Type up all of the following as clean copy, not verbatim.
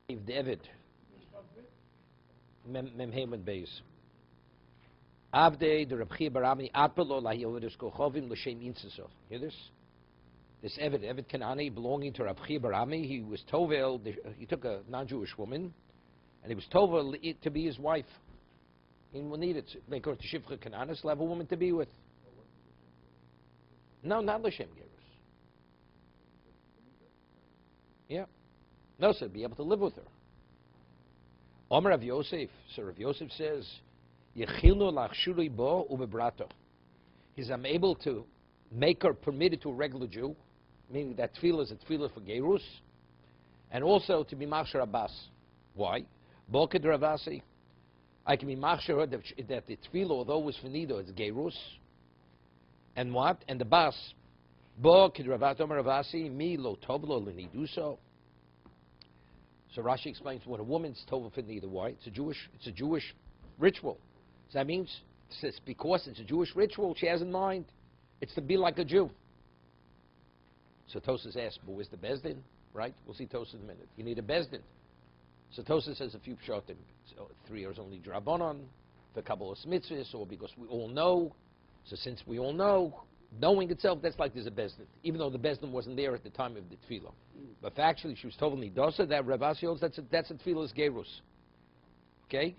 David. Mem Heyman Beis. Avde the Rabbi Barami Apelo Lahi Ovidus Kochovim L'Shem Insiso. Hear this? This Eved Kanani belonging to Rabbi Barami, he was Tovel, he took a non-Jewish woman, and he was Tovel to be his wife. He will need it. Make her to Shifcha Kananis, he'll have a woman to be with. No, not L'Shem Gerus. Yeah. No, so be able to live with her. Omer Rav Yosef. So Rav Yosef says, Yechilnu lachshuri bo ubebrato. He's able to make her permitted to a regular Jew, meaning that tefillah is a tefillah for Gerus, and also to be machshir Abbas. Why? Bo ked Ravasi. I can be machshir her that the tefillah, although it was for Nido, it's Gerus. And what? And the Bas. Bo ked Ravasi Omer Ravasi mi lo tovlo leniduso. So Rashi explains when a woman's tova for Nido, why? It's a Jewish ritual. So that means it's because it's a Jewish ritual she has in mind. It's to be like a Jew. So Tosas asks, but where's the Bezdin? Right? We'll see Tosas in a minute. You need a Bezdin. So Tosas says a few pshatim. So 3 years only drabonon, the couple of mitzvahs, or because we all know. So since we all know, knowing itself, that's like there's a Bezdin. Even though the Bezdin wasn't there at the time of the tefillah. But if actually she was told Nidosa, that Ravasi holds, that's a tefillah's gerus. Okay?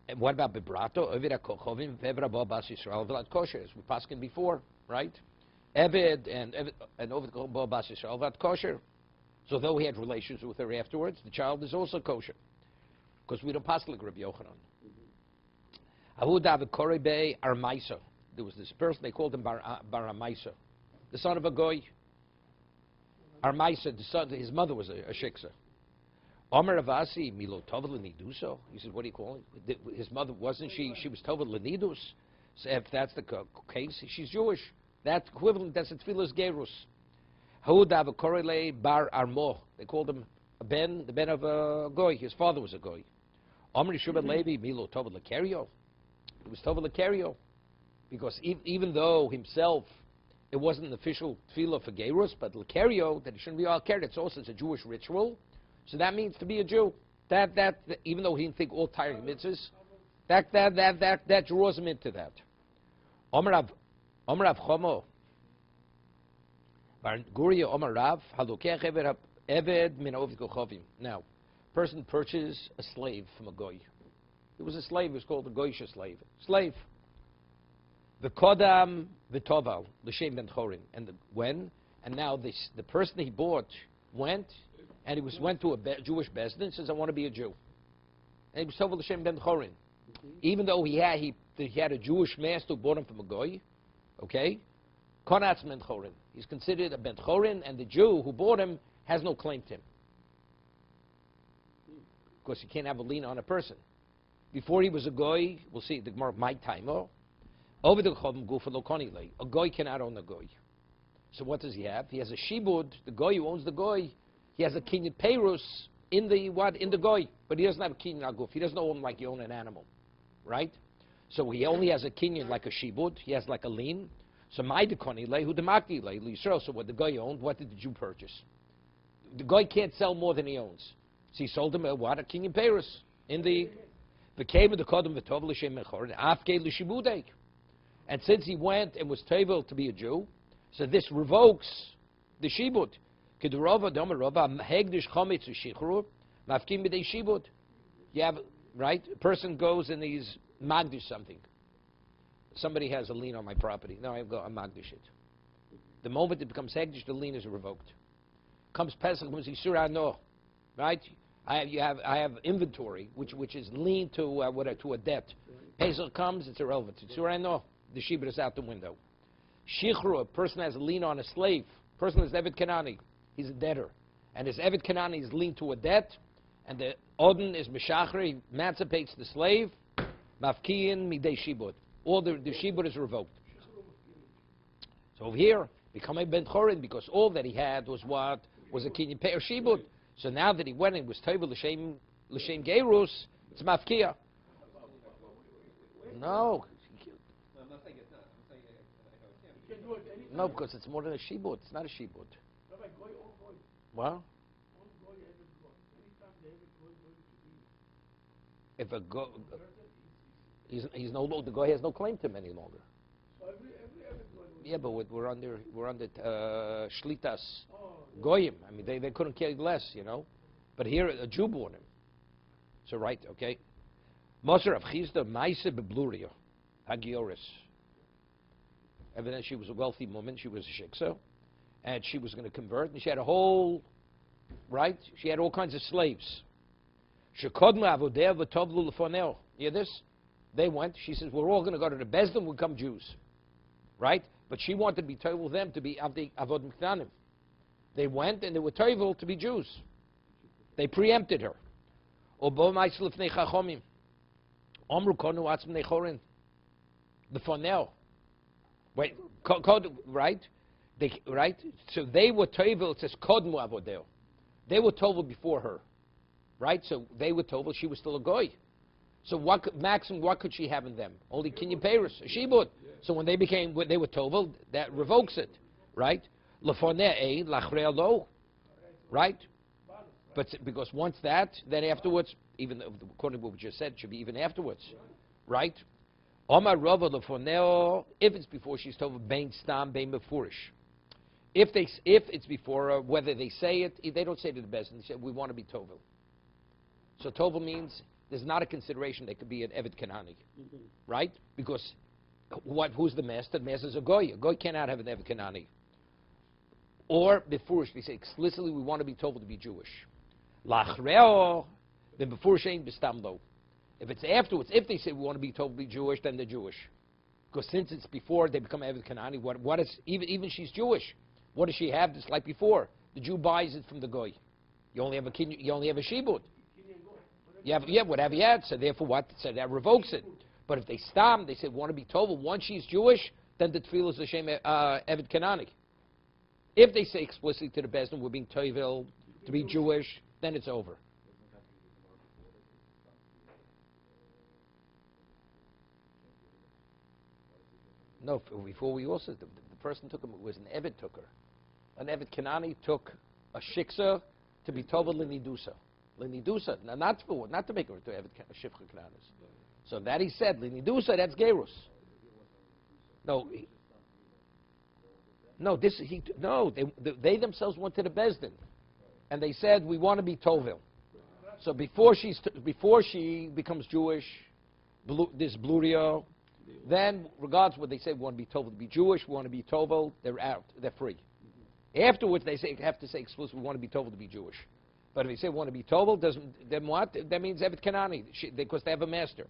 And what about Bebrato? Eved HaKochovim, Vevra Bo Bas Yisrael, Vlad Kosher, as we paskin before, right? Eved and Oved Bo Bas Yisrael, Vlad Kosher. So though he had relations with her afterwards, the child is also kosher. Because we don't pass like Rabbi Yochanan. Ahuda V'Korebe Armaisa. There was this person, they called him Bar Armaisa, the son of a goy. Armaisa, his mother was a shiksa. Omer Avasi Milo Tovel Leniduso. He said, what do you call it? His mother wasn't she? She was Tovel Lenidus. So if that's the case, she's Jewish. That's equivalent. That's a Tefillah's Gerus. Haudav Korele Bar Armo. They called him the ben of a goy. His father was a goy. Omer Shubad Levi Milo Tovel Lekario. It was Tovel Lekario. Because even though himself, it wasn't an official tefillah for Gerus, but Lekario, that it shouldn't be all carried, it's also a Jewish ritual. So that means to be a Jew. That even though he didn't think all tiring mitzvahs, that draws him into that. Omer Rav Chomo, Guria Omer Rav, Halukech Eved Min Oved Kochovim. Now, person purchased a slave from a goy. It was a slave. It was called a goyish slave. Slave. The Kodam V'Toval, L'Shem Ben Chorin. And now the person he bought went, and he went to a Jewish Bezdin and says, I want to be a Jew. And he was Toval L'Shem Ben Chorin. Even though he had a Jewish master who bought him from a goy, okay? Konatz Ben Chorin. He's considered a Ben Chorin, and the Jew who bought him has no claim to him. Because you can't have a lien on a person. Before he was a goy, we'll see the Gemara, my time, over the Chodm Gufa Lokonile. A goy cannot own a goy. So what does he have? He has a shibud, the goy who owns the goy. He has a kinyan perus in the goy, but he doesn't have a kinyan aguf. He doesn't own like you own an animal, right? So he only has a kinyan like a shibud. He has like a lien. So my dekonile, who demakti le Yisrael. So what the goy owned, what did the Jew purchase? The goy can't sell more than he owns. So he sold him a kinyan perus in the became the kodem v'tov l'shem mechor afke l'shibudek. And since he went and was able to be a Jew, so this revokes the shibud. You have, right? A person goes and he's magdish something. Somebody has a lien on my property. Now I'm magdish it. The moment it becomes hegdish, the lien is revoked. Comes Pesach, comes Yisur no, right? I have inventory which is lien to a debt. Pesach comes, it's irrelevant. Yisur no. The shibud is out the window. Shichru, a person has a lien on a slave. Person is Eved Kanani. He's a debtor. And his Eved Kanani is linked to a debt. And the Odin is Meshachar. He emancipates the slave. Mafkiyin midei shibud. All the shibud is revoked. So over here, become a Ben Chorin because all that he had was what? Was a kinyan pei or shibud. So now that he went and was tovel l'shem gerus, it's mafkiya. No. No, because it's more than a shibud. It's not a shibud. What? if a go, he's no longer, the guy has no claim to him any longer. So every Yeah, but we're under shlitas goyim. I mean, they couldn't care less, you know. But here a Jew bought him. So right, okay. Moser of Chizda Maise Bebluria Hagioris. Evidently, she was a wealthy woman. She was a shiksa, and she was going to convert. And she had a whole, right? She had all kinds of slaves. Shekodma Avodeh v'Tovlu Lefoneo. You hear this? They went. She says, we're all going to go to the Bezdin. We'll become Jews, right? But she wanted to be toivel them to be Avod Mikdanim. They went and they were toivel to be Jews. They preempted her. Obo Ma'isel Lefnei Chachomim. Omru Konu Atzm Nechorin. Lefoneo. Wait, right? Right? So they were tovel. It says Kodmu Avodeo. They were tovel before her, right? So they were tovel. She was still a goy. So maximum, what could she have in them? Only Kinyan Paris, a shibud. So when they were tovel, that revokes it, right? Lefonei lachrei lo, right? But because once that, then afterwards, even according to what we just said, it should be even afterwards, right? Omar Rava lefoneo. If it's before she's tovel, bein stam bein mefurish. If it's before her, whether they say it, if they don't say it to the Bezdin. They say we want to be tovel. So tovel means there's not a consideration they could be an Evet Kanani, right? Because who's the master? The master is a goy. A goy cannot have an Evet Kanani. Or befurish, they say explicitly we want to be tovel to be Jewish. Lachreo, then befurish ain't bestamlo. If it's afterwards, if they say we want to be told to be Jewish, then they're Jewish. Because since it's before they become Evet Kanani, what is even she's Jewish? What does she have that's like before? The Jew buys it from the goy. You only have a shibud. You have whatever you had. So therefore, what? So that revokes it. But if they stam, they say want to be told. Once she's Jewish, then the tefillah is the shem Evet Kanani. If they say explicitly to the Bezdin, we're being tovel to be Jewish, then it's over. No, before we also, the person took him, it was an Evet took her. An Evet Kanani took a shiksa to be tovel linidusa. Linidusa, not to make her to Evet Shifcha Kananis. So that he said, linidusa, that's gerus. They themselves went to the Bezdin, and they said we want to be tovel. So before she becomes Jewish, this blurio. Then, regardless of what they say, we want to be tovel to be Jewish, we want to be tovel, they're out, they're free. Afterwards, they have to say explicitly, we want to be tovel to be Jewish. But if they say we want to be tovel, then what? That means Evet Kanani, because they have a master.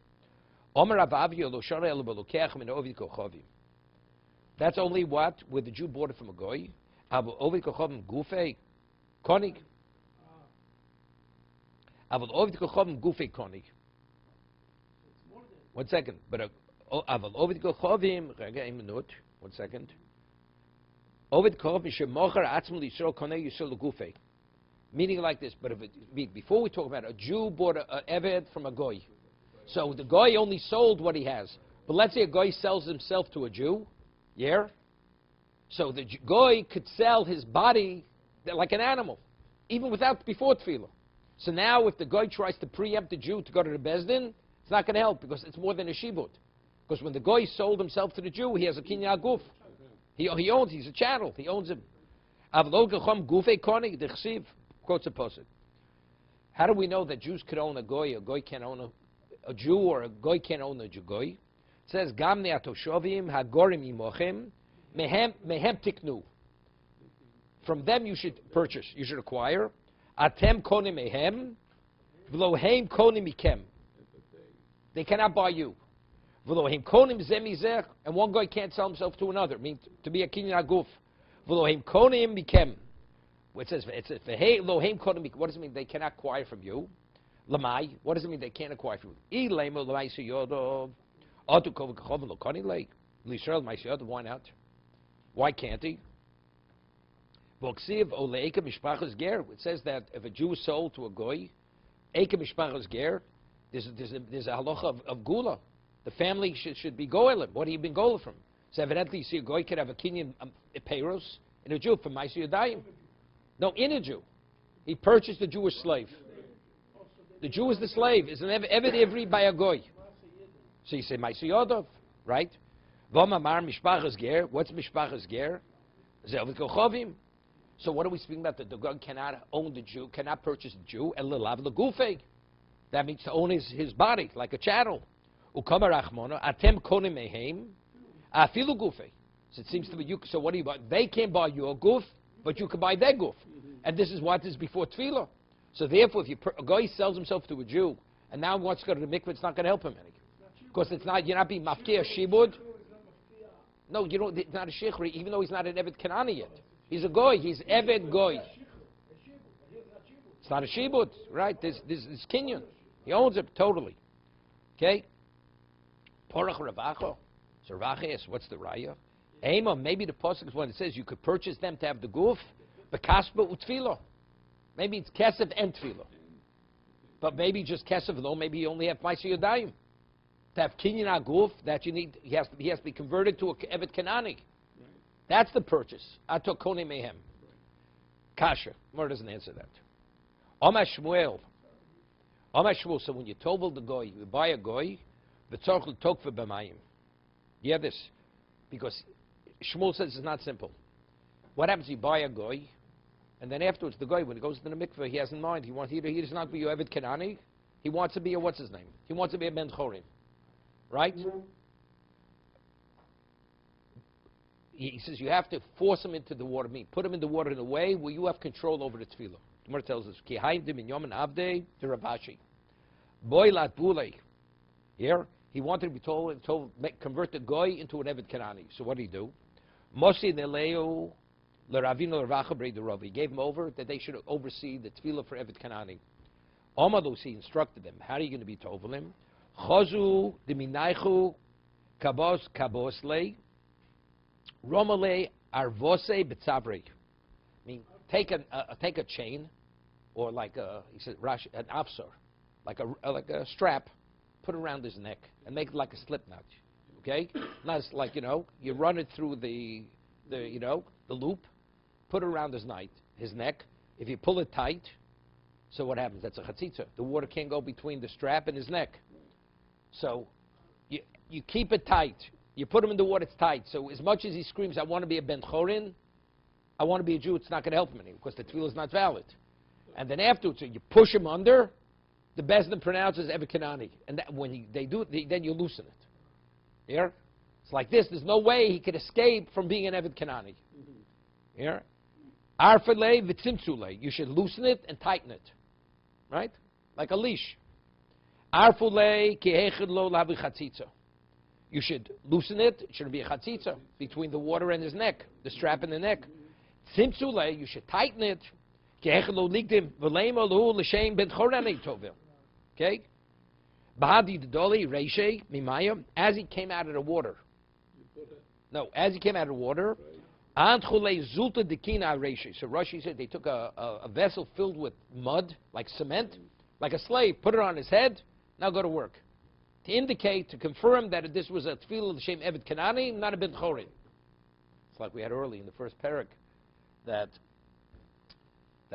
That's only what? Where the Jew bought it from a goy. Konig. One second, but one second. Meaning like this, but before we talk about it, a Jew bought an Eved from a goy. So the goy only sold what he has. But let's say a goy sells himself to a Jew, yeah? So the goy could sell his body like an animal, even before tefillah. So now if the goy tries to preempt the Jew to go to the Bezdin, it's not going to help because it's more than a shibud. Because when the goy sold himself to the Jew, he has a kinyan guf. He owns, he's a chattel, he owns him. Quotes a posuk. How do we know that Jews could own a goy can't own a Jew, or a goy can't own a goy? It says, Gamne atoshovim hagorim imochim mehem tiknu. From them you should purchase, you should acquire. Atem konim mehem, v'lohem konim mikem. They cannot buy you. V'lohem konim zemizech, and one guy can't sell himself to another, mean to be a kinyan aguf. V'lohem konim mikem. It says, lohem konim mikem. What does it mean? They cannot acquire from you. Lamai. What does it mean? They can't acquire from you. Ilema lamai seyodov. Otu kov kachovim lo koni lake. L'Yisrael my seyodov. Why not? Why can't he? V'oksiv oleika mishpachas ger. It says that if a Jew is sold to a goy, eika mishpachas ger, there's a halacha of gula. The family should be goyim. What have you been goyim from? So evidently, you see a goy could have a kinyan peiros in a Jew from Ma'aseh Yadayim. No, in a Jew. He purchased a Jewish slave. The Jew is the slave. Is an Eved Ivri by a goy. So you say Ma'aseh Yodov, right? V'omamar mishpachas ger. What's mishpachas ger? Ze'ovet kochovim. So what are we speaking about? That the God cannot own the Jew, cannot purchase the Jew, and lelav legufei. That means to own his body like a chattel. Ukama rachmona atem konim mehem afilu gufei. So it seems to be you. So what do you buy? They can't buy your goof, but you can buy their goof. And this is what is before tefillah. So therefore, if a guy sells himself to a Jew and now wants to go to the mikveh, it's not going to help him any. Because it's not, you're not being mafkir shibud. No, you don't. It's not a shichri, even though he's not an Eved Kanani yet. He's a goy. He's Eved goy. It's not a shibud, right? This is kinyan. He owns it totally. Okay. Porach Ravacho. So Ravacho asks, what's the raya? Ema, maybe the pasuk is when it says you could purchase them to have the goof, the kasba utfilo. Maybe it's kesef and tefillah. But maybe just kesef, though, maybe you only have Ma'aseh Yodayim. To have kinyan aguf, that you need, he has to be converted to a Evet Kanani. That's the purchase. Ato kone mehem. Kasha. Gemara doesn't answer that. Omar Shmuel. So when you tovel the goy, you buy a goy, v'tzorch l'tokva b'mayim. You have this. Because Shmuel says it's not simple. What happens if you buy a goy, and then afterwards the goy, when he goes to the mikveh, he has in mind, he does not be your Evet Kanani, he wants to be a, what's his name? He wants to be a Ben Chorim. Right? He says you have to force him into the water. Put him in the water in a way where you have control over the tefillah. The Gemara tells us, "Ki haimdim in yom avdei to Ravashi, boy lat bulei." Here, he wanted to be told convert the goy into an Eved Kanani. So what did he do? Mosi neleu leravino leracha brei derov. He gave him over that they should oversee the tefillah for Eved Kanani. Amados, he instructed them. How are you going to be told him? Chozu diminaichu kabos kabosle romale arvose betzavrei. I mean, take a chain, or like he said an afsar, like a strap, put it around his neck and make it like a slip knot. Okay, not like you run it through the loop, put it around his neck. If you pull it tight, so what happens? That's a chatzitza. The water can't go between the strap and his neck. So you keep it tight. You put him in the water, it's tight. So as much as he screams, I want to be a Ben Chorin, I want to be a Jew, it's not going to help him anymore because the tefillah is not valid. And then afterwards, so you push him under, the Bezdin pronounces Eved Kanani. And that, when they do it, then you loosen it. Yeah? It's like this. There's no way he could escape from being an Eved Kanani. Yeah? Arfele v'tzimtzule. You should loosen it and tighten it. Right? Like a leash. Arfule ki'echid lo lavi chatzitza. You should loosen it. It should be a chatzitza between the water and his neck, the strap in the neck. Tzimtzule, you should tighten it. Ki'echid lo ligdim v'leima lo l'shem ben choranei tovil. Okay? Bahadi d'doli reishe mimaya. As he came out of the water. No, as he came out of the water. Antchule zulta dekina reishe. So Rashi said they took a vessel filled with mud, like cement, like a slave, put it on his head. Now go to work. To indicate, to confirm that this was a tefillah l'shem Eved Kanani, not a ben chorin. It's like we had early in the first parak, that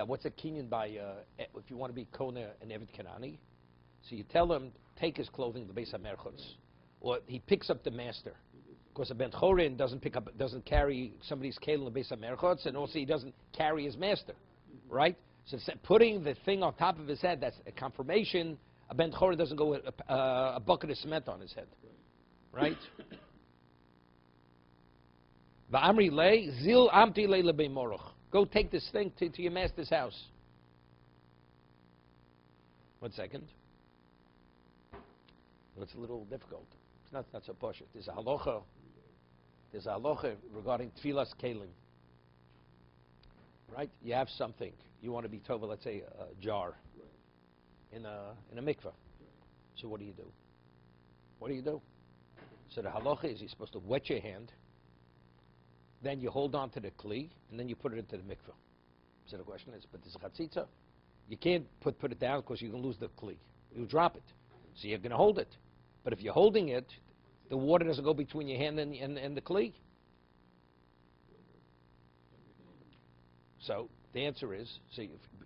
what's a kinyan by, if you want to be kona and Eved Kanani, so you tell him, take his clothing, the beis hamerchutz, or he picks up the master. Because a ben chorin doesn't carry somebody's kelim the beis hamerchutz, and also he doesn't carry his master, right? So putting the thing on top of his head, that's a confirmation. A ben chorin doesn't go with a bucket of cement on his head, right? Va'amri lei zil amti lei lebei moroch. Go take this thing to your master's house. 1 second. It's a little difficult. It's not so posh. There's a halacha regarding tefillas kelim. Right? You have something. You want to be tova, let's say a jar in a mikveh. So what do you do? What do you do? So the halacha is you're supposed to wet your hand, then you hold on to the kli, and then you put it into the mikveh. So the question is, but there's a chatzitza. You can't put it down because you're going to lose the kli. You'll drop it. So you're going to hold it. But if you're holding it, the water doesn't go between your hand and the kli. So the answer is,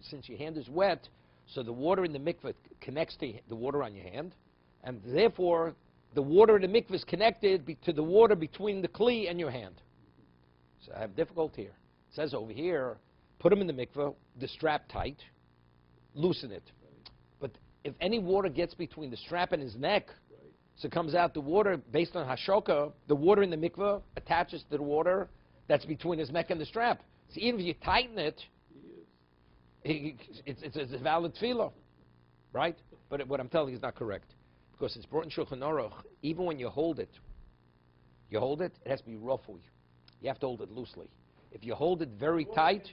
since your hand is wet, So the water in the mikveh connects to the water on your hand, and therefore the water in the mikveh is connected to the water between the kli and your hand. So I have difficulty here. It says over here, put him in the mikveh, the strap tight, loosen it. But if any water gets between the strap and his neck, so it comes out the water, based on Hashoka, the water in the mikveh attaches to the water that's between his neck and the strap. So even if you tighten it, it's a valid tefillah, right? But what I'm telling you is not correct. Because it's brought in Shulchan Aruch, even when you hold it, it has to be roughly. You have to hold it loosely. If you hold it very tight,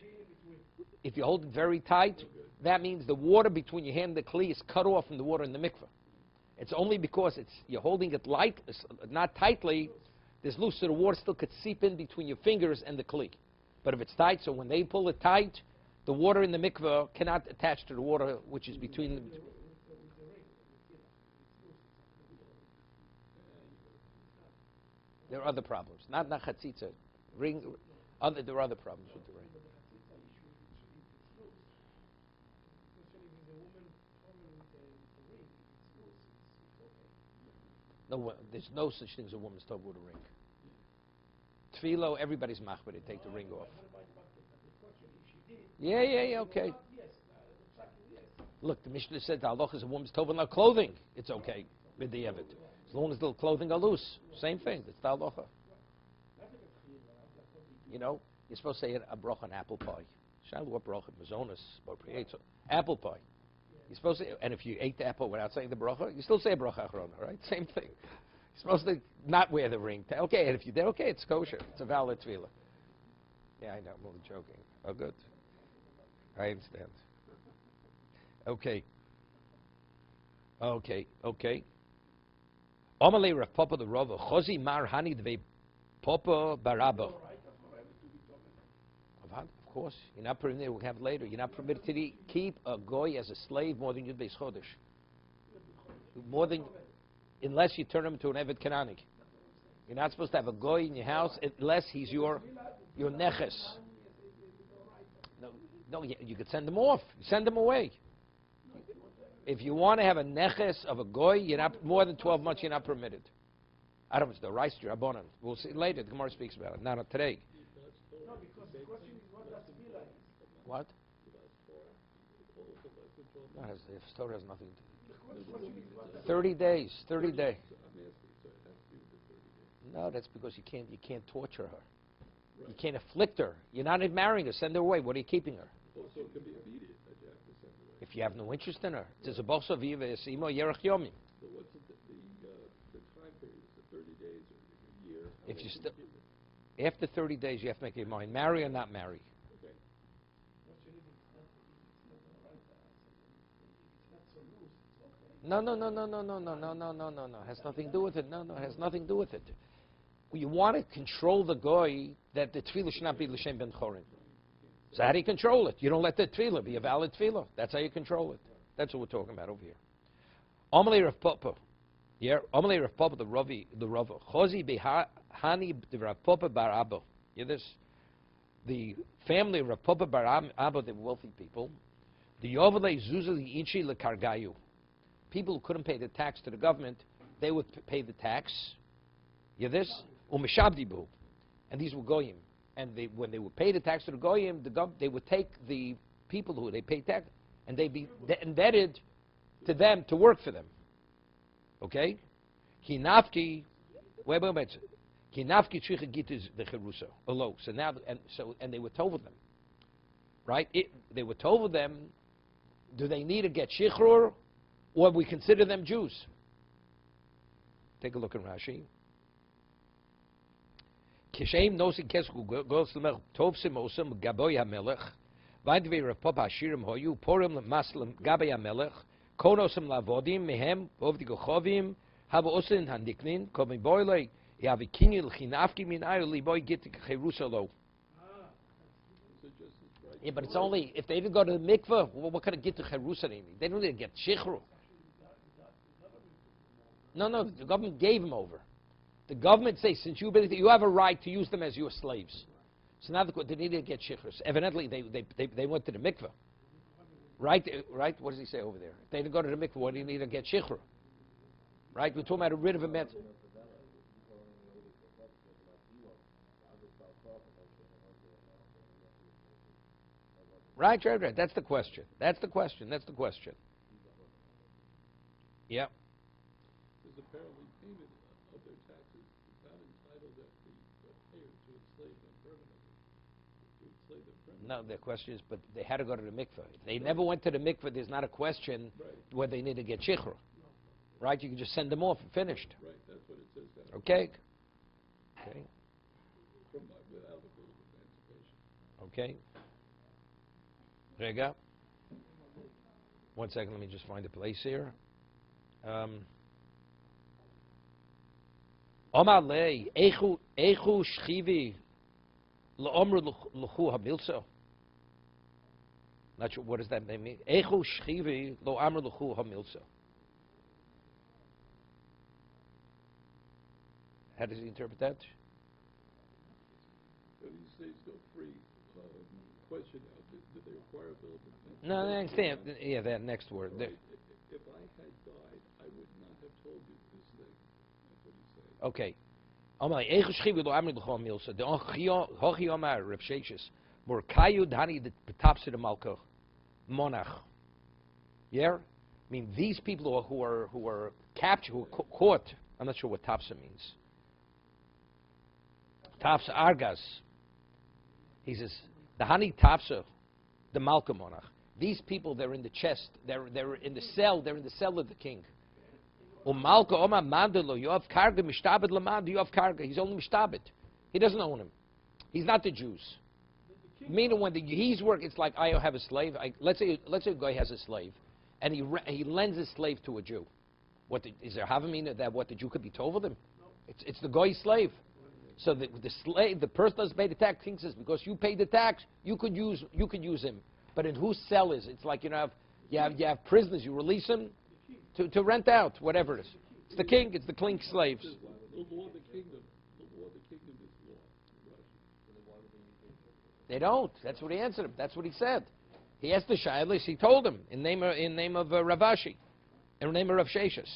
that means the water between your hand and the kli is cut off from the water in the mikveh. It's only because you're holding it light, not tightly, this loose, so the water still could seep in between your fingers and the kli. But if it's tight, so when they pull it tight, the water in the mikveh cannot attach to the water which is between them. There are other problems. Not chatzitza. Ring. There are other problems with the ring. No, there's no such thing as a woman's tov with a ring. Tefillah, everybody's machbed to take the ring off. Yeah, okay. Look, the Mishnah said the halacha is a woman's tov without clothing. It's okay with the evet. As long as the clothing are loose. Same thing. It's the halacha. You know, you're supposed to say a bracha on apple pie. Shalu what bracha? Mazonas, apple pie. You're supposed to, and if you ate the apple without saying the bracha, you still say a bracha achrona, right? Same thing. You're supposed to not wear the ring. Okay, and if you did, okay, it's kosher. It's a valid tefillah. Yeah, I know. I'm only joking. Oh, good. I understand. Okay. Amalei Rav Papa the Rava Chosi Mar Hani Dvei Papa Baraba. Of course, you're not permitted. We'll have it later. You're not permitted to keep a goy as a slave more than Yud Beis Chodesh. More than, unless you turn him into an Evet Kanani. You're not supposed to have a goy in your house unless he's your neches. No, you could send him off. Send him away. If you want to have a neches of a goy, you're not more than 12 months. You're not permitted. I don't know if it's the rice to Rabbanan. We'll see later. The Gemara speaks about it. Not today. No, because the question is what does tefillah is. What? No, the Torah has nothing to do. 30 days. 30 days. No, that's because you can't torture her. You can't afflict her. You're not marrying her. Send her away. What are you keeping her? So it can be immediate that you have to send her away. If you have no interest in her, it's a bosa viva esimo yerach yomi. So what's the time period? Is it 30 days or a year? If you after 30 days, you have to make your mind: marry or not marry. Okay. No. Has nothing to do with it. No, it has nothing to do with it. You want to control the goy that the tefillah should not be l'shem ben chorin. So how do you control it? You don't let the tefillah be a valid tefillah. That's how you control it. That's what we're talking about over here. Amalei Rav Papa. Yeah, Amalei Rav Papa the Rava. Chosi behani the Rav Papa bar Abba. Hear this? The family of Rav Papa bar Abba, they were wealthy people. The Yovelei Zuzali Inchi lekargayu. People who couldn't pay the tax to the government, they would pay the tax. Hear this? Umeshabdibu. And these were goyim. And when they would pay the tax to the goyim, they would take the people who they paid tax, and they'd be indebted to them to work for them. Okay? Kinafki, wait. Kinafki tzricha git the cherusa. Olo. So now, and they were told them, right? They were told them. Do they need to get shichrur, or we consider them Jews? Take a look at Rashi. Kishem nosin kesku goes to melech tovsim osam gaboy hamelech vaydve Rav Papa hashirim hoyu porim lemaslam gaboy hamelech konosam lavodim mehem ovdi gochovim have osin handiknin komi boyle yavi kinil chinafki min ayu liboy git cherusalo. Yeah, but it's only if they didn't go to the mikveh. What kind of get to Jerusalem? They don't need to get shichru. No, the government gave them over. The government says, since you have a right to use them as your slaves. So now they needed to get shichrus. Evidently, they went to the mikveh. Right? Right? What does he say over there? If they didn't go to the mikveh, what do you need to get shichur? Right? We're talking about a rid of a met. Right, right, right. That's the question. That's the question. That's the question. Yeah. Because apparently payment of their taxes is not entitled that the payer to enslave them permanently. No, the question is, but they had to go to the mikveh. If they never went to the mikveh, there's not a question whether they need to get shichur. Right? You can just send them off and finished. Right, that's what it says there. Okay. Okay. Without the bill of emancipation. Okay. Rega. 1 second, let me just find a place here. Omar lei, echu shchivi le'omru l'chu hamilso. Not sure, what does that mean? Echu shchivi le'omru l'chu hamilso. How does he interpret that? When these states go free, question now, did they require a bill of emancipation? No, I understand. Yeah, that next word. Right. If I had died, I would not have told you this thing. That's what he's saying. Okay. Omar, echu shchivi le'omru l'chu hamilso. The hochi omar Rav Sheshes. Morkayu dhani the betapsid malko monach. Yeah? I mean, these people who are captured, who are caught, I'm not sure what tapsa means. Tapsa argas. He says, the hani tapsa, the malka monach. These people, they're in the chest, they're in the cell of the king. Malka oma mandalo, you have karga, mishtabed lamand, you have karga. He's only mishtabed. He doesn't own him. He's not the Jews. Meaning when he's working, it's like I have a slave. Let's say a guy has a slave, and he lends his slave to a Jew. Is there havamina that what the Jew could be told with him? It's the guy's slave. So the slave, the person doesn't pay the tax. King says because you paid the tax, you could use him. But in whose cell is it? It's like you have prisoners. You release them to rent out whatever it is. It's the king. It's the king's slaves. The law of the kingdom. The law of the kingdom is law. They don't. That's what he answered him. That's what he said. He asked the Shailis. He told him in name of Ravashi, in name of Rav Sheshes.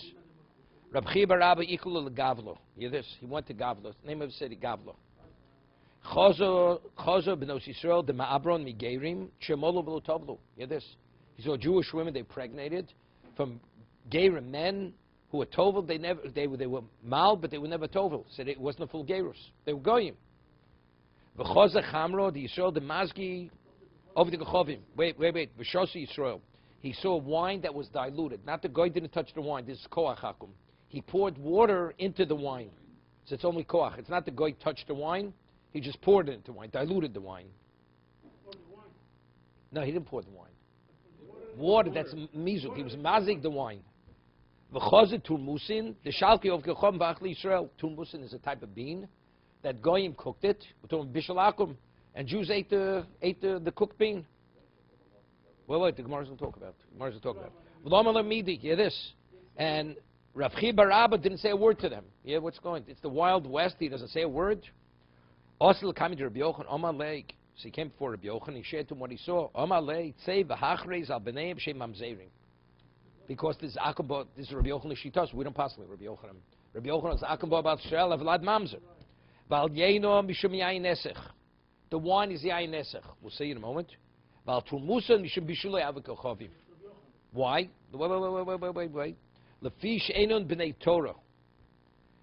Rab Chiba Rabbi Ikulu Gavlo. Hear this? He went to Gavlo. Name of the city Gavlo. Chozo b'nos Yisrael de Ma'abron Migeirim Shemolu v'lo Tovlu. Hear this? He saw Jewish women they impregnated from Geirim men who were Tovel. They were mal, but they were never Tovel. So it wasn't a full Geirus. They were Goyim. V'choza Chamro the Yisrael de Mazgi over the Gechovim. Wait. V'shosi Yisrael. He saw wine that was diluted. Not the guy didn't touch the wine. This is Koach Hakum. He poured water into the wine. So it's only Koach. It's not the guy touched the wine. He just poured it into wine, diluted the wine. No, he didn't pour the wine. Water, that's mizuk. He was mazik the wine. V'chozet turmusin, the shalki of Gechom v'achli Yisrael. Turmusin is a type of bean that goyim cooked it. We're talking bishul akum, and Jews ate the cooked bean. Wait, the Gemara's going to talk about. V'lomar lemidi, hear this. And Rav Chiba Rabba didn't say a word to them. Yeah, what's going? It's the Wild West. He doesn't say a word. Also, coming to Rabbi Yochanan, Omar Leik. So he came before Rabbi Yochanan. He shared to him what he saw. Omar Leik, say v'hachreis al b'neim shem mamzerim. Because this is Akamba, this is Rabbi Yochanan Shitas. We don't pass with Rabbi Yochanan. Rabbi Yochanan is Akamba about Shel avlad mamzer. Val yeino mishum yayin nesech. The wine is yayin nesech. We'll see in a moment. Val turmusa mishum bishulei avik. Why? Wait. Lefish einon b'nei Torah.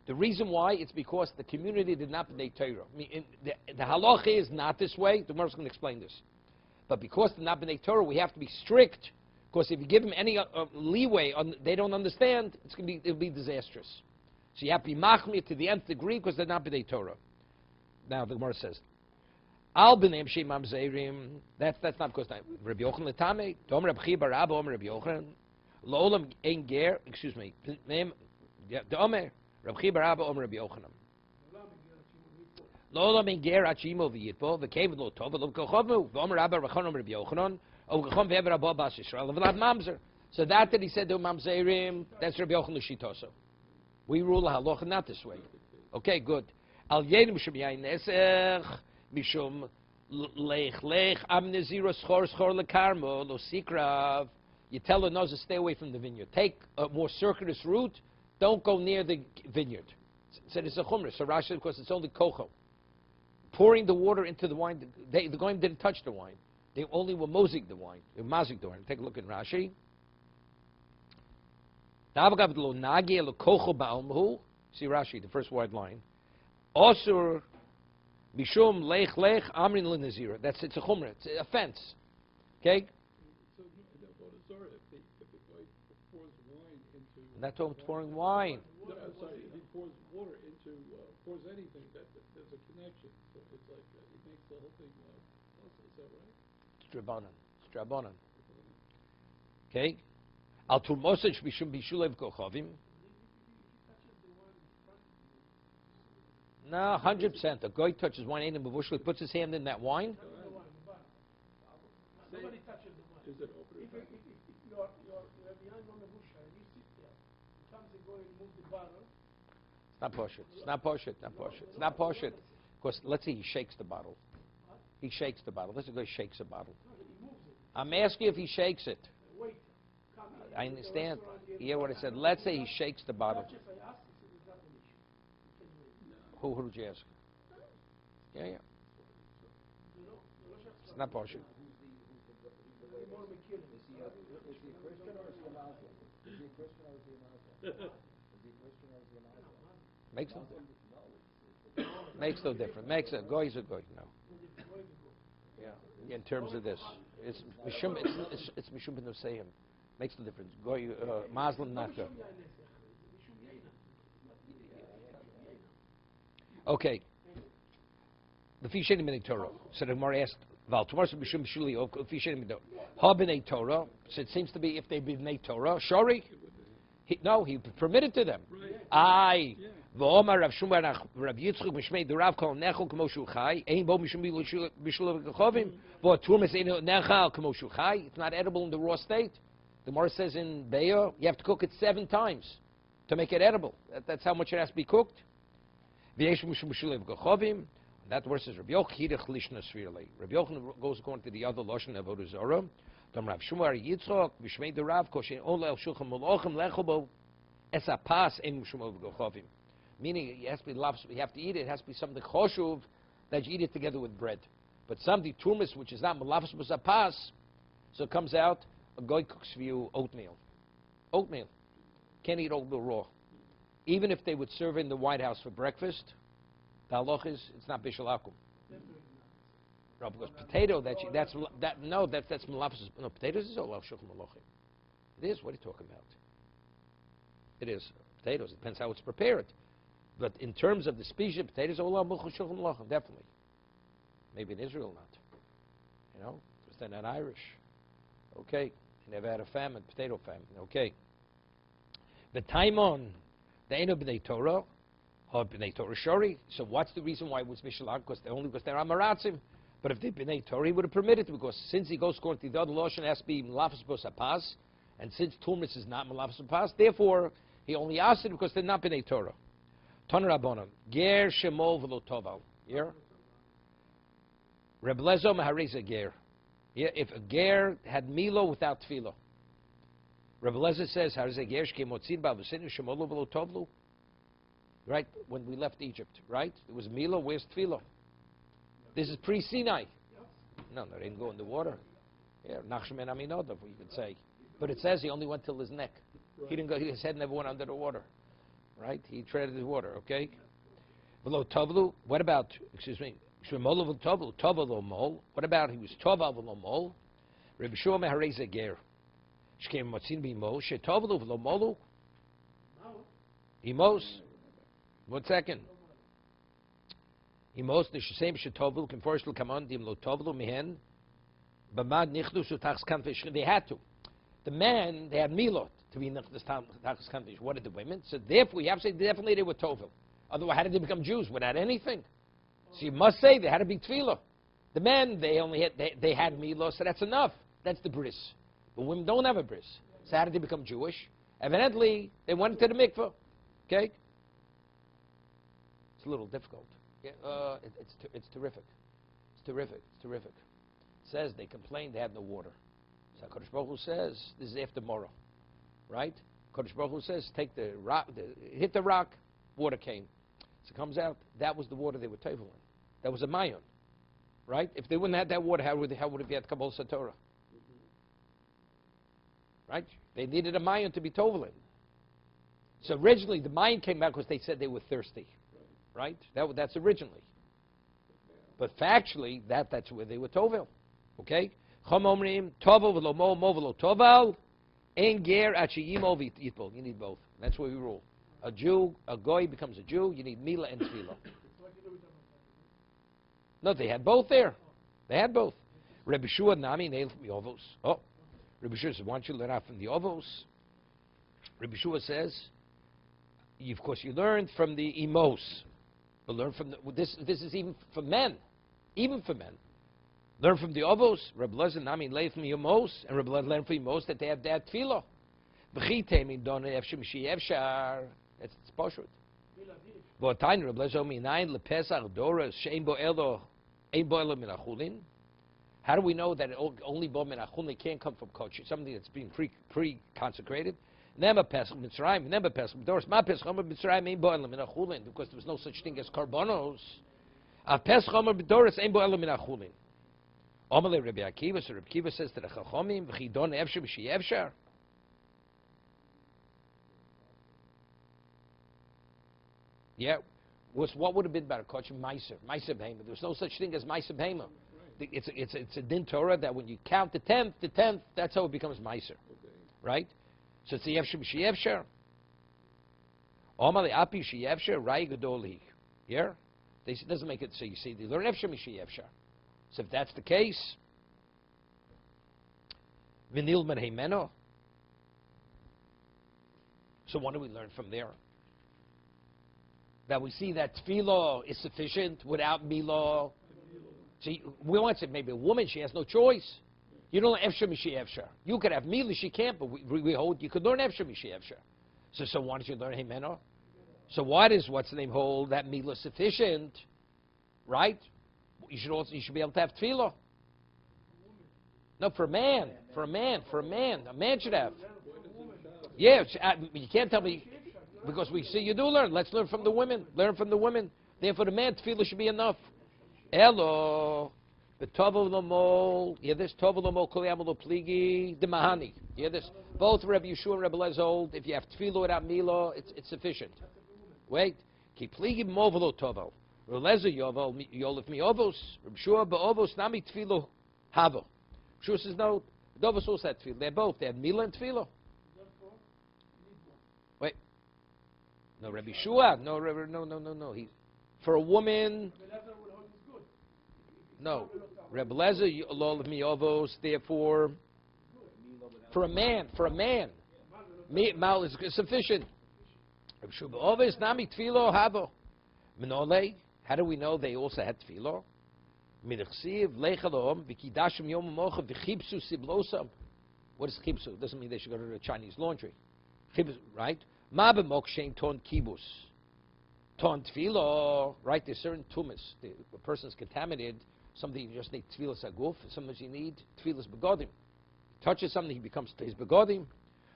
The reason why, it's because the community did not b'nei Torah. I mean, the halacha is not this way. The Gemara is going to explain this. But because they're not b'nei Torah, we have to be strict. Because if you give them any leeway, they don't understand, it'll be disastrous. So you have to be machmir to the nth degree because they're not b'nei Torah. Now the Gemara says, Al b'neim shem mamzerim. That's not because Rabbi Yochanan letame. Dom Rabbi Chiba Rabba Omer Rabbi Yochanan. Lo'olam ein ger. Excuse me. Name. The Omer. Rabbi Chiba Rabba Omer Rabbi Yochanan. Lo'olam ein ger achimo v'yitbo v'kev lo tov v'lo kochovnu v'omer Rabba Rachon Omer Rabbi Yochanan o gechom v'ever Rabba Bas Yisrael v'lad mamzer. So that he said to mamzerim, that's Rabbi Yochanan Shitoso. We rule halacha not this way. Okay, good. Al yedim mishum yayin nesech mishum Lech lech am nezira schor schor lekarmo lo sikrav. You tell the nose to stay away from the vineyard. Take a more circuitous route. Don't go near the vineyard. Said it's a chumrah. So Rashi, of course, it's only kocho. Pouring the water into the wine. The goyim didn't touch the wine. They only were mosing the wine. Mazik the wine. Take a look at Rashi. See Rashi, the first wide line. Osur mishum lech lech amrin lenazira. That's it's a chumrah. It's a offense. Okay. So, sorry, if the guy pours wine into... Not pouring wine. No, I'm sorry, if he pours water into, pours anything, there's a connection. So it's like, it makes the whole thing, is that right? It's drabanan. Okay. Al turmosach mishum bishulev kochavim. No, 100%. A guy touches wine, ain't in puts his hand in that wine. Nobody touches the wine. Is it open? If you're behind on the bush and you sit there, he comes and go and move the bottle. It's not poshut. It's not poshut. Not poshut. It's not poshut. Because let's say he shakes the bottle. He shakes the bottle. Let's say a guy shakes a bottle. No, he moves it. I'm asking if he shakes it. The waiter, come in. I understand. You hear what I said? Let's say he shakes the bottle. If I ask, he said it's not an issue. You can wait. Who did you ask? Yeah. You know, It's not poshut. more McKinnon. Makes no difference. Makes no difference. Makes a goy is a goy. No. Yeah. In terms of this, it's mishum. It's mishum ben Hussein. Makes no difference. Goy, Muslim, not goy. Okay. The Fishenim in Torah. So the Gemara asked, "Val tomorrow mishum b'shuli of Fishenim in Torah. Ha b'nei Torah." So it seems to be if they've been b'nei Torah. Shori. No, he permitted to them. Aye. V'omar Rav Shumar Rav Yitzchuk Mishmei the Rav Kol Nechol K'mo Shu Chai. Ein bo mishum b'shul v'kachovim. V'atumas ein nechal K'mo Shu Chai. It's not edible in the raw state. The Gemara says in Be'er, you have to cook it 7 times to make it edible. That's how much it has to be cooked. V'yesh mishum b'shul v'kachovim. That verse is Rabbi Yochanan Lishna Svirle. Rabbi Yochanan goes according to the other Lashon of Avodah Zarah. Tam Rav Shumar Yitzchok Mishmei the Rav Koshen Ola El Shulchan Malachim Lechobo Esa Pas Ein Mishum V'Gochovim. Meaning it has to be you have to eat it. It has to be something choshuv that you eat it together with bread. But something tumis which is not malafs b'sapas, so it comes out. A guy cooks for you oatmeal. Oatmeal. Can't eat oatmeal raw. Even if they would serve in the White House for breakfast, the halach is it's not bishul akum. No, because potato that's malafs. No, potatoes is olav shulchan malachim. It is. What are you talking about? It is potatoes. It depends how it's prepared. But in terms of the species of potatoes, olav shulchan malachim definitely. Maybe in Israel not. You know, because they're not Irish. Okay, they never had a famine, potato famine. Okay. The taimon, the eno b'nei Torah, or b'nei Torah shori. So what's the reason why it was bishul akum? Because they're amaratzim. But if they b'nei Torah, he would have permitted it because since he goes according to the other lashon, it has to be malafas b'sapas, and since tumis is not malafas b'sapas, therefore he only asked it because they're not b'nei Torah. Ton rabbanon ger shemol v'lo toval. Here, Reb Lezo mahareza ger. Yeah, if a ger had milo without tefillah, Reb Lezer says hareza ger shkemotzin ba'avusinu shemolu v'lo tovlu. Right when we left Egypt, right? It was milo. Where's tefillah? This is pre-Sinai. No, they didn't go in the water. Yeah, Nachshon Aminodov, you could say. But it says he only went till his neck. Right. He didn't go. His head never went under the water. Right? He treaded the water. Okay. V'lo tovlu. What about? Excuse me. Shemolu v'lo tovlu. Tovlu mol. What about he was toval v'lo mol? Reb Shua mehareza ger. Shkem motzin b'imo. She tovlu v'lo molu. Imos. 1 second. Imos nishasem shetovlu conforshel kamon dim lo tovlu mihen. B'mad nichdu shutachs kanfish. They had to. The men, they had milot to be nichdas tachs kanfish. What did the women? So therefore, you have to say definitely they were tovil. Otherwise, how did they become Jews without anything? So you must say they had to be tefillah. The men, they had milot, so that's enough. That's the bris. But women don't have a bris. So how did they become Jewish? Evidently, they went to the mikveh. Okay. It's a little difficult. Yeah, it's terrific. It's terrific. It's terrific. It says they complained they had no water. So HaKadosh Baruch Hu says, this is after tomorrow, right? HaKadosh Baruch Hu says, take the rock, hit the rock, water came. So it comes out, that was the water they were tevel in. That was a mayon, right? If they wouldn't have had that water, how would it be at Kabbalah Satorah? Right? They needed a mayon to be tevel in. So originally, the mayon came out because they said they were thirsty, right? That's originally. But factually, that's where they were tovel. Okay? Chom omrim, tovel v'lo mo, mo v'lo tovel, ein ger achiyimo v'yitbol. You need both. That's where we rule. A Jew, a goy becomes a Jew, you need mila and tefillah. No, they had both there. They had both. Rabbi Shua nami neil from the ovos. Oh, Rabbi Shua says, why don't you learn out from the ovos? Rabbi Shua says, of course, you learned from the imos. But learn from this is even for men. Even for men. Learn from the ovos. Rabbi Lezer nami leil from imos, and Rabbi Lezer learned from imos that they have that tefillah. V'chitei don efshim she'efshar. It's poshut. But tiny Rabbi Lezer minayin lepesach doras she'ein bo elo min achulin. How do we know that only bo min achulin can't come from kosher? Something that's been pre-consecrated. Never pesach mitzrayim. Never pesach doras. Ma pesach omer mitzrayim ein bo elo min achulin, because there was no such thing as karbonos. A pesach omer doras ein bo elo min achulin. Omer Rabbi Akiva. So Rabbi Akiva says to the chachomim v'chidon efshim she'efshar. Yeah, what would have been about a kosher meiser behema? There was no such thing as meiser behema. It's a din Torah that when you count the tenth, that's how it becomes meiser, right? So it's the yevshar b'sheyevshar. Omar le'api sheyevshar rai gadoli. Yeah, it doesn't make it. So you see, they learn yevshar b'sheyevshar. So if that's the case, vinil men heimeno. So what do we learn from there? That we see that tefillah is sufficient without milah. See, we want to say maybe a woman, she has no choice. You don't efshar mishi efshar. You could have milah, she can't, but we hold you could learn efshar mishi efshar. So why don't you learn himeno? So what's the name hold that milah is sufficient, right? You should be able to have tefillah. No, for a man. A man should have. Yeah, you can't tell me. Because we see you do learn. Let's learn from the women. Learn from the women. Therefore, the man tefillah should be enough. Elo, the tovel lomol. You hear this? Tovel lomol kol yamol pligi the mahani. You hear this? Both Rabbi Yeshua and Rabbi Lezer hold. If you have tefillah without milah, it's sufficient. Wait. Ki pligi movelo tovel. Rabbi Lezer yovel yolif mi ovos. Rabbi Yeshua beovos nami tefillah havo. Yeshua says no. The ovos also had tefillah. They're both. They have milah and tefillah. Wait. No, Rabbi Shua. No. For a woman. No, Rabbi Lezer lol miovos. Therefore, for a man, mal is sufficient. Rabbi Shua always nami tefilo havo. Minole. How do we know they also had tefilo? Midachsiv lechalom v'kidashim yom mocha v'chipsu siblosam. What is chipsu? Doesn't mean they should go to the Chinese laundry. Chipsu, right? Ma b'mokshein ton kibus. Ton tefillah, right? There's certain tumas. The person's contaminated. Something you just need tefillah saguf. Sometimes you need tefillah begodim. Touches something, he becomes his begodim.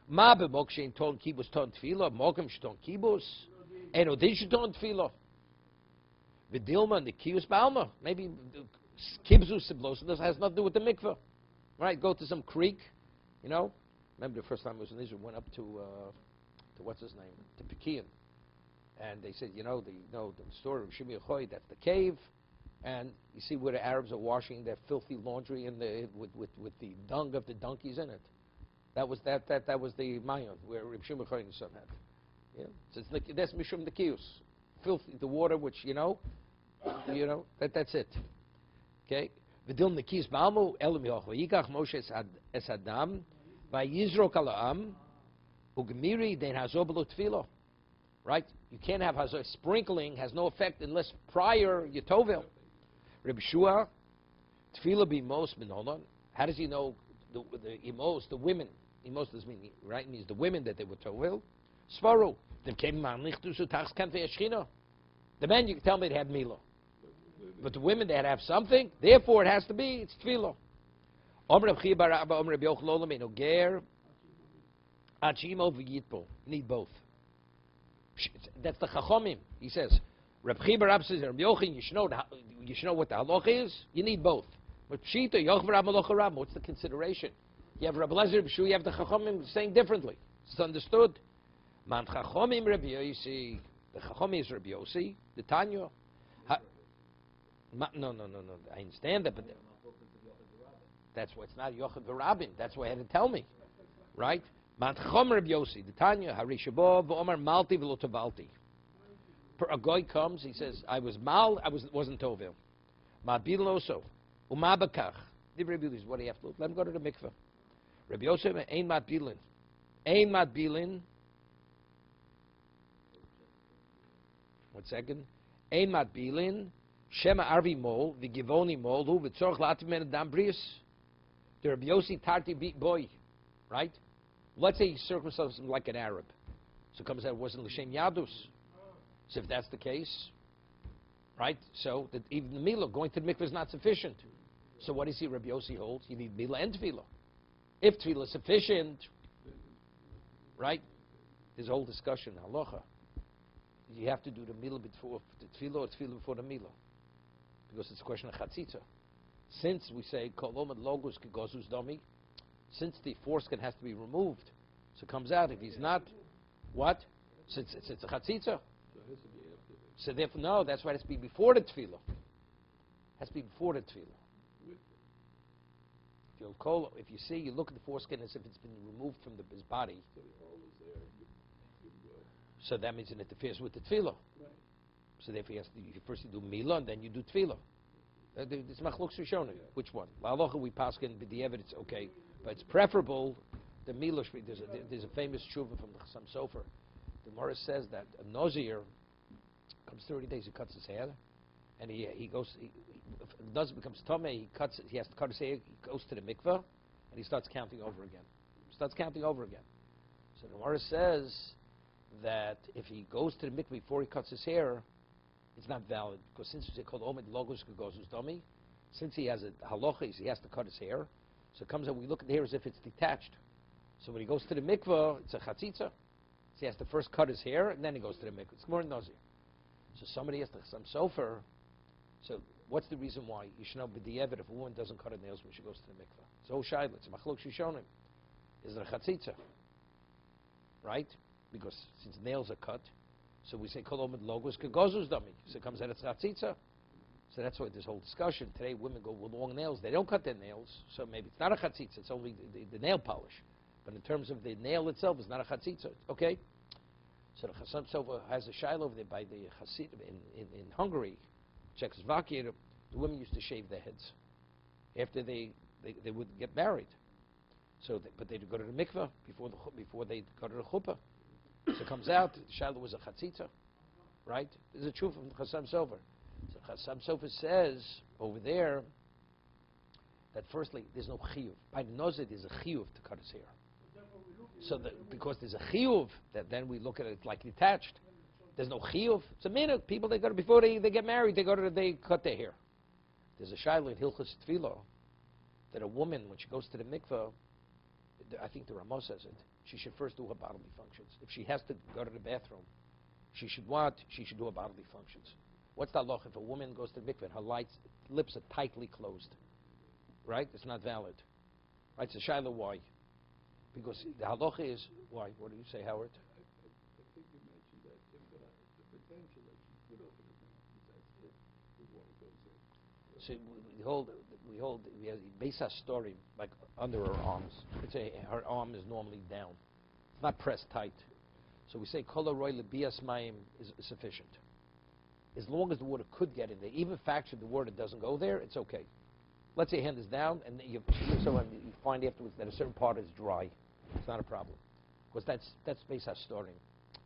Ma b'mokshein ton kibus ton tefillah. Mokem shton kibus. Eno din shton tefillah. V'dilma nikiyus ba'alma. Maybe kibzu siblos. This has nothing to do with the mikveh. Right? Go to some creek. You know. Remember the first time I was in Israel, went up to what's his name? To Pekian. And they said, the story of Shimi Achoy, that's the cave. And you see where the Arabs are washing their filthy laundry with the dung of the donkeys in it. That was the Mayon where Shimi Achoy and his son had. Yeah. So that's Mishum Nikiyus. Filthy, the water which, that's it. Okay? V'dil Nikiyus Ba'almu Elam Yochva Yikach Moshe Es Adam V'yizrok Ala'am Ugmiri Den Hazobelo Tefillah. Right? You can't have hazor. Sprinkling has no effect unless prior you tovel. Reb Shua, tefillah b'imos b'nolan. How does he know the imos, the women? Imos doesn't mean, right? It means the women that they were tovel. Svaru. The man you can tell me they had milah. But the women, they had to have something. Therefore, it has to be, it's tefillah. Omer Reb Chia bar Abba, Omer Reb Yochanan lo lemenu ger, achimo v'yitpo. You need both. That's the Chachomim. He says, Reb Chia bar Abba says, Reb Yochanan, you should know what the halacha is. You need both. But Pshita, Yochanan Rab Malocha Rab, what's the consideration? You have Reb Lezer, B'shu, you have the Chachomim saying differently. It's understood. Man Chachomim Reb Yosi, the Chachomim is Reb Yosi, the Tanya. No. I understand that, but that's why it's not Yochid v'Rabin. That's why he had to tell me, right? Man Chachom Reb Yosi, the Tanya, Harishabo v'Omer Malti v'lo Tavalti. A guy comes, he says, I wasn't Tovil. Ma Bilin also, Uma Bakach. Divrei Bilin is what do you have to do? Let him go to the mikveh. Reb Yosef, Ein Mat Bilin. Ein Mat Bilin. 1 second. Ein Mat Bilin. Shema Arvi Mol, the Givoni Mol, who v'tzorch latim men adam brius. The Reb Yossi Tarti beat boy, right? Let's say he circumcised him like an Arab. So it comes out it wasn't l'shem yadus. So if that's the case, right? So that even the milah going to the mikveh is not sufficient. So what does he Reb Yossi holds? You need milah and tefillah. If tefillah is sufficient, right? There's a whole discussion halacha. You have to do the milah before the tefillah or tefillah before the milah. Because it's a question of chatzitza. Since we say kolomad logos kegozus domi, since the foreskin has to be removed, so it comes out if he's not, what? Since it's a chatzitza. So therefore, no, that's why it has to be before the tefillah. It has to be before the tefillah. If you see, you look at the foreskin as if it's been removed from his body. So that means it interferes with the tefillah. So therefore, you first do milah and then you do tefillah. It's machlok rishona. Which one? La'alocha we paskin b'di'evet it's okay, but it's preferable. The milah. There's a famous tshuva from the Chassam Sofer. The Gemara says that a nazir comes 30 days, he cuts his hair, and he goes. If it doesn't becomes tamei, he has to cut his hair. He goes to the mikveh, and he starts counting over again. So the Gemara says that if he goes to the mikveh before he cuts his hair, it's not valid, because since it's called Omid Logos Gozus Domi, since he has a halacha, he has to cut his hair. So it comes out, we look at the hair as if it's detached. So when he goes to the mikveh, it's a chatzitza. So he has to first cut his hair, and then he goes to the mikveh. It's more nazir. So somebody has to some sofer. So what's the reason why? You should know b'di'evet, if a woman doesn't cut her nails when she goes to the mikveh. So shaila, it's a machlok shishonim. Is it a chatzitza? Right? Because since nails are cut, so we say kolomid logos kegozus dami. So it comes out it's chatzitza. So that's why this whole discussion today. Women go with long nails; they don't cut their nails, so maybe it's not a chatzitza. It's only the nail polish. But in terms of the nail itself, it's not a chatzitza. Okay. So the Chassam Sofer has a shiloh over there by the Hasidim in Hungary, Czechoslovakia. The women used to shave their heads after they would get married. So, but they'd go to the mikveh before they go to the chuppah. So it comes out, the shiloh was a chatzitza, right? There's a truth from Chassam Sofer. So Chassam Sofer says over there that firstly, there's no chiyuv. By the nozir, there's a chiyuv to cut his hair. So because there's a chiyuv, that then we look at it like detached. There's no chiyuv. It's a minute. People, they go to, before they get married, they cut their hair. There's a shiloh in Hilchos Tefillah that a woman, when she goes to the mikveh, I think the Ramah says it, she should first do her bodily functions. If she has to go to the bathroom, she should what? She should do her bodily functions. What's the halach? If a woman goes to the mikveh, her lips are tightly closed, right? It's not valid. Right? So shiloh, why? Because the halacha is, why? What do you say, Howard? I think you mentioned that the potential that you could open it now, that's if the water goes in. So we have Beisa story, like under her arms. Her arm is normally down. It's not pressed tight. So we say, Kol Roy Lebias Mayim is sufficient. As long as the water could get in there, even factually the water doesn't go there, it's okay. Let's say your hand is down, and you find afterwards that a certain part is dry. It's not a problem. Because that's Beisa story.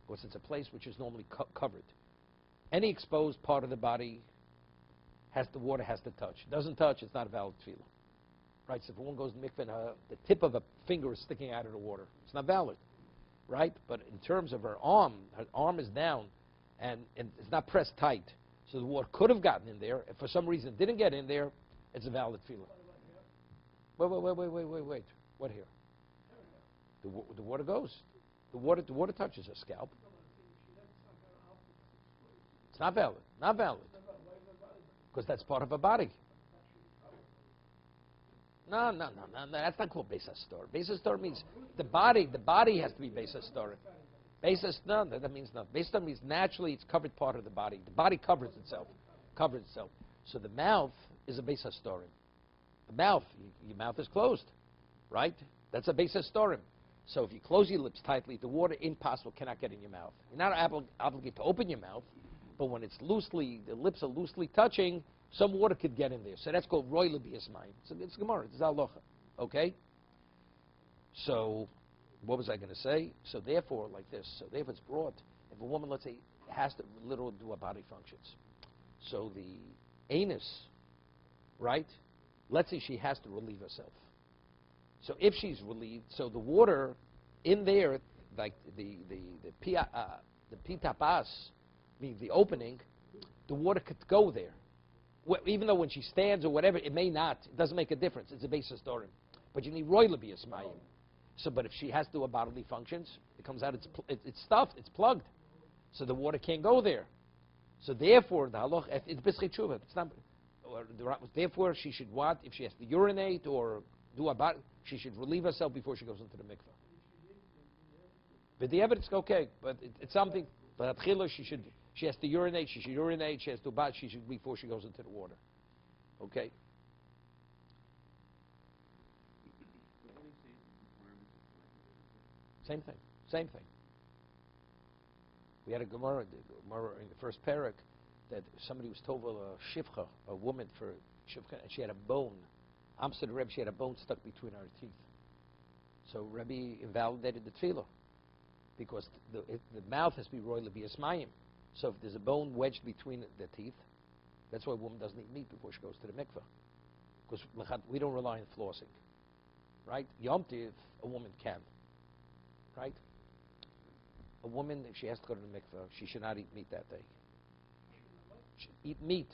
Because it's a place which is normally covered. Any exposed part of the body, the water has to touch. Doesn't touch, it's not a valid tefillah. Right? So if one goes to mikveh and the tip of a finger is sticking out of the water, it's not valid. Right? But in terms of her arm is down and it's not pressed tight. So the water could have gotten in there. If for some reason it didn't get in there, it's a valid tefillah. Wait. What here? The water goes. The water touches her scalp. It's not valid. Not valid. Because that's part of her body. No. That's not called Beis HaStor. Beis HaStor means the body has to be Beis HaStor. No, that means nothing. Beis HaStor means naturally it's covered part of the body. The body covers itself. So the mouth is a Beis HaStorim. The mouth, your mouth is closed, right? That's a Beis HaStorim. So if you close your lips tightly, the water impossible cannot get in your mouth. You're not obligated to open your mouth, but when it's loosely, the lips are loosely touching, some water could get in there. So that's called roy libiyas mayim. So it's Gemara. It's halacha. Okay? So what was I going to say? So therefore, like this. So therefore it's brought. If a woman, let's say, has to literally do her body functions. So the anus, right? Let's say she has to relieve herself. So if she's relieved, so the water in there, like the pitapas, means the opening, the water could go there. Even though when she stands or whatever, it may not. It doesn't make a difference. It's a Beis HaStorim. But you need roy libiyas mayim. So, but if she has to do her bodily functions, it comes out, it's stuffed, it's plugged. So the water can't go there. So therefore, the halach, it's b'schei tshuva. It's not, therefore, she should what? If she has to urinate or do a body, she should relieve herself before she goes into the mikveh. But the evidence, okay, but it's something. But she has to urinate. She should urinate. She has to bath. She should before she goes into the water. Okay. Same thing. We had a Gemara in the first parak that somebody was told a shivcha, a woman for shivcha, and she had a bone. Amsa the Rebbe, she had a bone stuck between her teeth. So Rebbe invalidated the tefillah because the mouth has to be roy libiyas mayim. So if there's a bone wedged between the teeth, that's why a woman doesn't eat meat before she goes to the mikveh. Because we don't rely on flossing, right? Yom Tiv, a woman can, right? A woman, if she has to go to the mikveh, she should not eat meat that day. She eat meat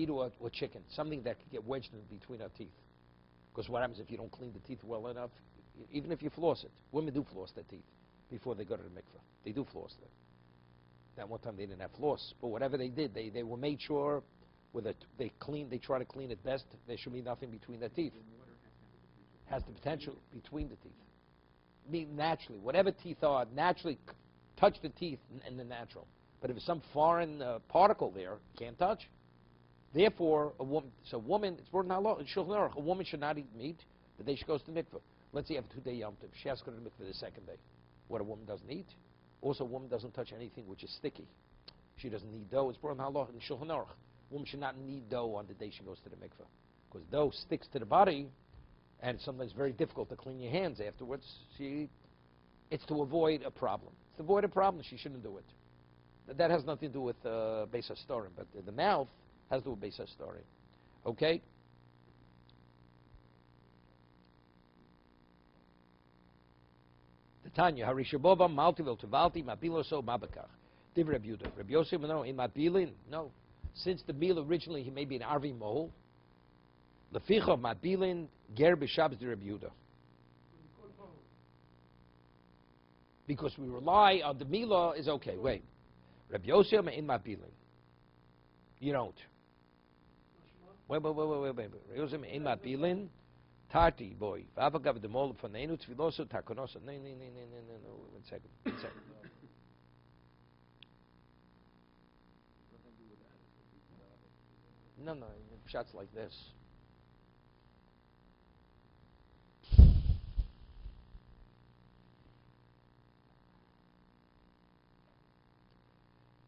or chicken, something that could get wedged in between her teeth. Because what happens if you don't clean the teeth well enough? Even if you floss it, women do floss their teeth before they go to the mikveh. They do floss them. That one time they didn't have floss, but whatever they did, they were made sure with it. They try to clean it best. There should be nothing between their teeth. Has the potential between the teeth. Naturally, whatever teeth are, naturally touch the teeth in the natural. But if there's some foreign particle there, can't touch. Therefore, a woman, it's written in Shulchan Aruch, a woman should not eat meat the day she goes to the mikveh. Let's say you have a 2-day Yom Tov. She has to go to the mikveh the second day. What a woman doesn't eat. Also, a woman doesn't touch anything which is sticky. She doesn't need dough. It's brought in Shulchan Aruch. A woman should not need dough on the day she goes to the mikveh. Because dough sticks to the body, and it's sometimes very difficult to clean your hands afterwards. It's to avoid a problem. It's to avoid a problem, she shouldn't do it. That has nothing to do with Beis HaStorim, but the mouth has to do with Beis HaStorim. Okay? The Tanya, Harishabova, Maltivil, Tuvalti, Mapiloso, Mabakach. Div Reb Yudah. Reb Yosef, no, in Mapilin, no. Since the meal originally, he may be an Arvi Mohol. Leficha, Mapilin, Ger B'Shabbos, Reb Yudah. Because we rely on the Milah is okay. Wait. Reb Yosef, in Mapilin. You don't. Wait. Reb Yosef, in Mapilin. Tarti, boy. Vavagav the mol fanenu tfiloso takonoso. No. 1 second. No. Shots like this.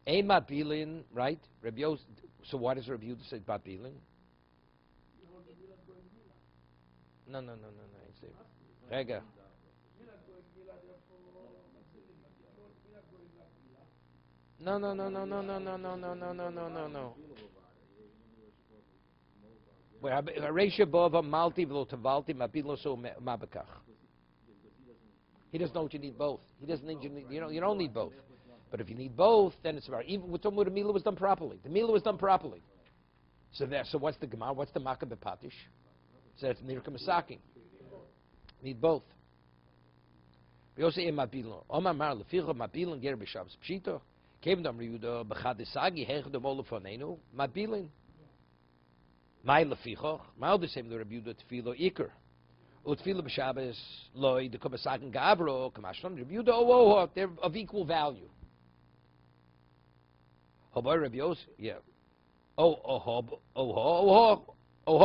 Ein matbilin, right? Reb Yosef. So why does Reb Yudah say matbilin? No. Rega. No. Ratio bova malti v'lo tavalti mapilo so mabakach. He doesn't know what you need both. He doesn't need you don't need both. But if you need both, then it's about, even we're talking about the Mila was done properly. The Mila was done properly. So what's the Gemara? What's the Makkah Bepatish? So it's Nirka Masaking. Need both. Yosei Mabilon. Omar Mar Leficha Mabilon Ger B'Shabbos Pshito. Came to Amriuda B'Chadisagi Hech the Molo Fonenu Mabilon. My Leficha. Mal the same the Rabbi Yehuda Tefilo Iker. Utfilo B'Shabbos Loi the Kobasaken Gavro Kamashon Rabbi Yehuda. They're of equal value. Hoboy Rabbi Yosef. Yeah. Oh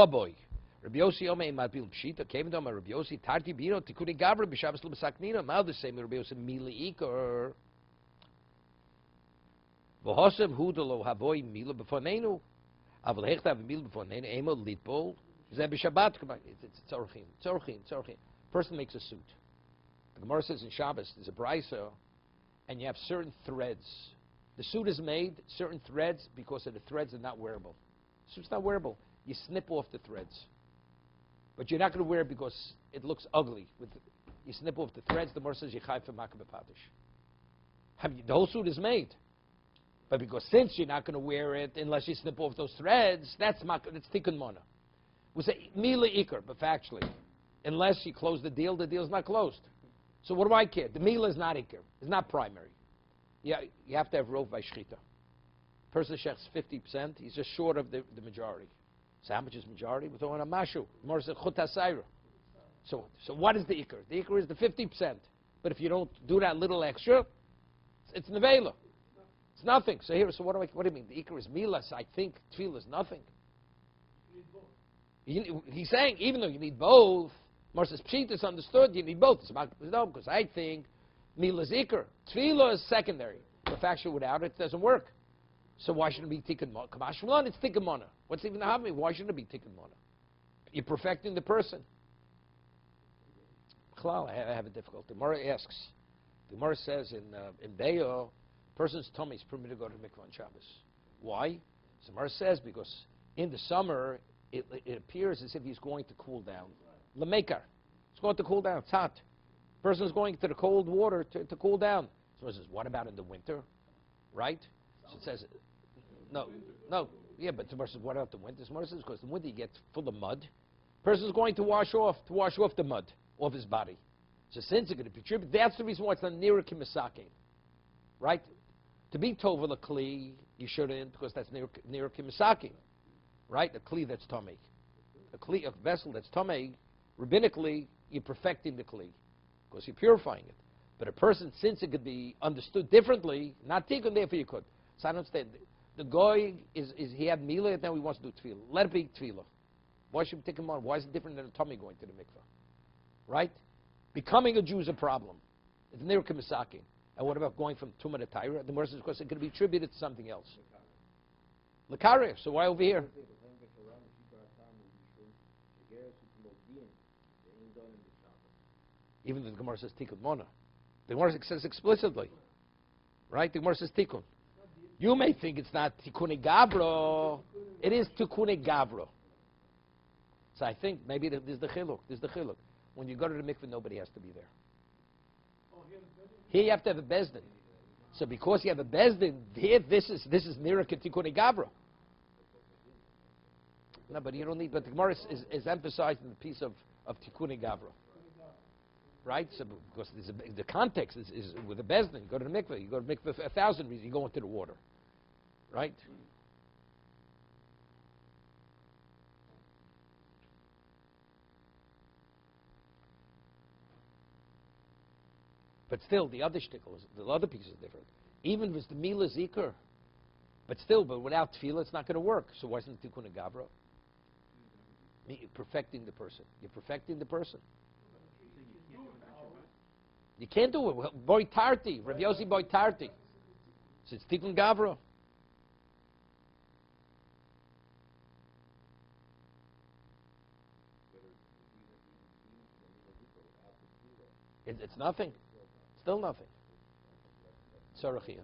boy. Rabbi Yossi Omei Mabil Pshita came to Rabbi Yossi Tarti Biro Tikuni Gavra B'Shabbos L'Basaknina. Mal the same Rabbi Yossi Mili Iker. V'Hosem Hudalo Havoy Mila B'Fonenu. Aval Hechtav Mila B'Fonenu Emo Litbol. Zeh B'Shabbat. It's Orchin. Person makes a suit. The Gemara says in Shabbos there's a brisa, and you have certain threads. The suit is made certain threads because of the threads are not wearable. The suit's not wearable. You snip off the threads. But you're not going to wear it because it looks ugly. You snip off the threads, the Gemara says you chayv for Makkah B'Patish. The whole suit is made. But because since you're not going to wear it unless you snip off those threads, that's Tikkun Mona. We say Mila Iker, but factually, unless you close the deal's not closed. So what do I care? The Mila is not Iker. It's not primary. Yeah, you have to have rove by Shechita. Person shechs 50%, he's just short of the majority. So how much is majority? We're talking about Mashu. More said Chut HaSayra. So what is the Iker? The Iker is the 50%. But if you don't do that little extra, it's Nevela. It's nothing. So what do you mean? The Iker is Milas. I think Tefillah is nothing. He's saying, even though you need both, Mar says Pshita is understood, you need both. No, because I think Milah is Iker. Tefillah is secondary. The factual without it doesn't work. So why shouldn't it be Tikkun Mona? Kamash Malan, it's Tikkun Mona. What's even the Havmi? Why shouldn't it be Tikkun Mona? You're perfecting the person. Chalal, I have a difficulty. The Gemara asks. The Gemara says in Beyo, person's tummy is permitted to go to the mikvah on Shabbos. Why? So Gemara says because in the summer it appears as if he's going to cool down. Lamekar. It's going to cool down. It's hot. Person's going to the cold water to cool down. So it says, what about in the winter? Right? So it says, no, yeah, but Tomorrow says, what about the winter? Tomorrow says, because the winter you get full of mud. Person's going to wash off the mud off his body. So since it's going to contribute, that's the reason why it's not near kimisake. Right? To be tova kli, you shouldn't, because that's near kimisake. Right? A kli that's tomei. A vessel that's tomei, rabbinically, you're perfecting the kli, because you're purifying it. But a person, since it could be understood differently, not taken therefore you could. So I don't understand. The goy he had milah, and now he wants to do tefillah. Let it be tefillah. Why should we take him on? Why is it different than a tummy going to the mikvah? Right? Becoming a Jew is a problem. It's near kimisaki. And what about going from Tumah to Tyra? The Morris is because it could be attributed to something else. Lakaria. So why over here? Even though the Gemara says Tikkun Mona. The Gemara says explicitly. Right? The Gemara says Tikkun. You may think it's not Tikkun Gavro. It is Tikkun Gavro. So I think maybe there's the chiluk. When you go to the mikveh, nobody has to be there. Here you have to have a bezdin. So because you have a bezdin, here this is nearer Tikkun Gavro. No, but you don't need. But the Gemara is emphasized in the piece of Tikkun Gavro. Right? So because the context is with the bezdin. You go to the mikveh. You go to the mikveh for 1,000 reasons. You go into the water. Right? But still, the other shtickle, the other piece is different. Even if it's the Mila Zikr, but without tefillah, it's not going to work. So why isn't it Tikkun Gavra? Perfecting the person. You're perfecting the person. You can't do it. Boy Tarti, Rav Yossi Boy Tarti. So it's Tikkun Gavra. It's nothing. Still nothing. Sorry.